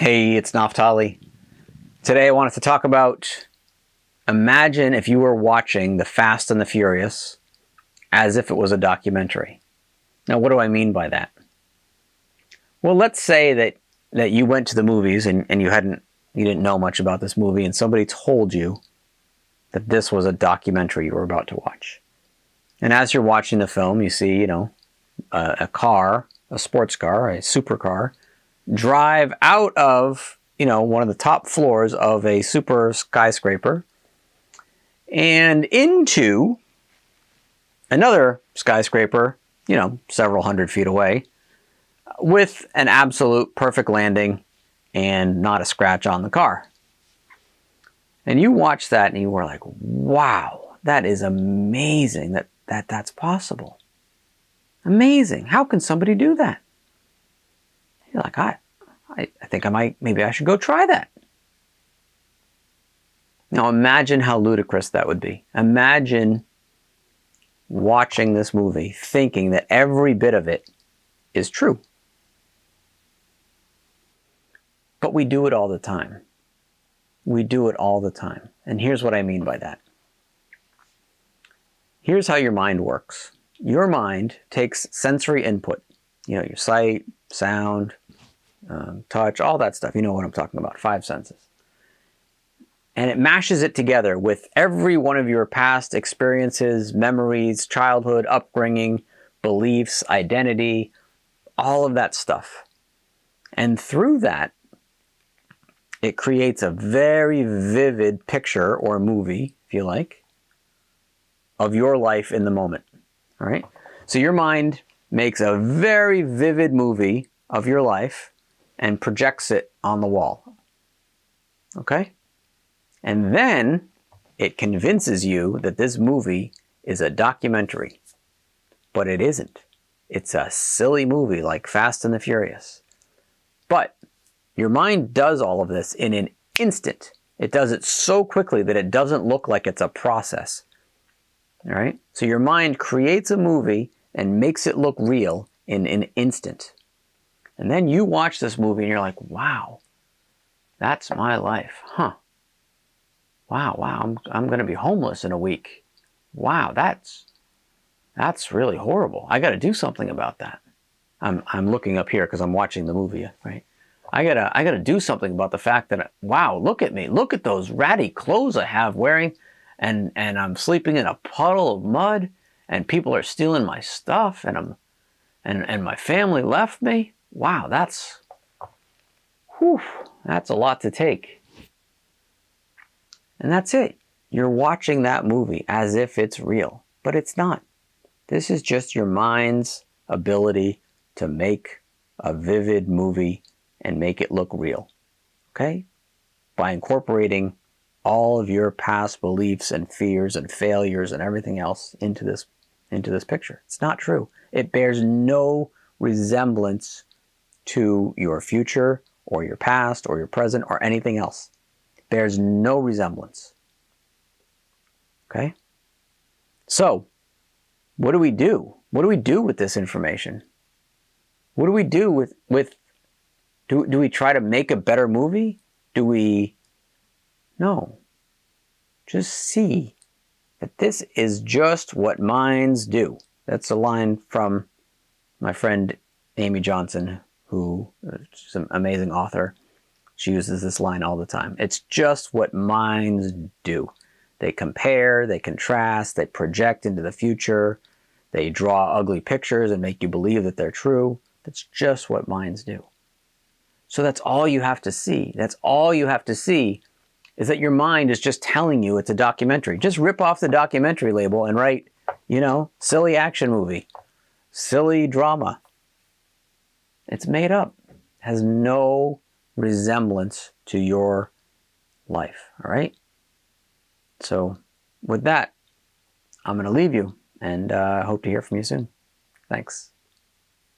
Hey, it's Naftali. Today I wanted to talk about, imagine if you were watching The Fast and the Furious as if it was a documentary. Now, what do I mean by that? Well, let's say that you went to the movies and you didn't know much about this movie, and somebody told you that this was a documentary you were about to watch. And as you're watching the film, you see, a car, a sports car, a supercar, drive out of one of the top floors of a super skyscraper and into another skyscraper, several hundred feet away, with an absolute perfect landing and not a scratch on the car. And you watch that and you were like, wow, that is amazing that's possible. Amazing. How can somebody do that? You're like, I think maybe I should go try that. Now imagine how ludicrous that would be. Imagine watching this movie thinking that every bit of it is true. But we do it all the time. We do it all the time. And here's what I mean by that. Here's how your mind works. Your mind takes sensory input, your sight, sound, touch, all that stuff. You know what I'm talking about, 5 senses. And it mashes it together with every one of your past experiences, memories, childhood, upbringing, beliefs, identity, all of that stuff. And through that, it creates a very vivid picture or movie, if you like, of your life in the moment. All right? So your mind makes a very vivid movie of your life and projects it on the wall. Okay? And then it convinces you that this movie is a documentary. But it isn't. It's a silly movie like Fast and the Furious. But your mind does all of this in an instant. It does it so quickly that it doesn't look like it's a process. All right? So your mind creates a movie and makes it look real in an instant. And then you watch this movie and you're like, wow, that's my life. Huh. Wow, I'm going to be homeless in a week. Wow, that's really horrible. I got to do something about that. I'm looking up here because I'm watching the movie, right? I gotta do something about the fact that, wow, look at me. Look at those ratty clothes I have wearing, and I'm sleeping in a puddle of mud, and people are stealing my stuff, and my family left me. Wow, that's a lot to take. And that's it. You're watching that movie as if it's real, but it's not. This is just your mind's ability to make a vivid movie and make it look real. Okay? By incorporating all of your past beliefs and fears and failures and everything else into this picture. It's not true. It bears no resemblance to your future or your past or your present or anything else. It bears no resemblance. Okay? So, what do we do? What do we do with this information? What do we do with do we try to make a better movie? No. Just see that this is just what minds do. That's a line from my friend Amy Johnson, who is an amazing author. She uses this line all the time. It's just what minds do. They compare, they contrast, they project into the future, they draw ugly pictures and make you believe that they're true. That's just what minds do. So that's all you have to see. That's all you have to see is that your mind is just telling you it's a documentary. Just rip off the documentary label and write, silly action movie, silly drama. It's made up. It has no resemblance to your life, all right? So with that, I'm going to leave you, and I hope to hear from you soon. Thanks.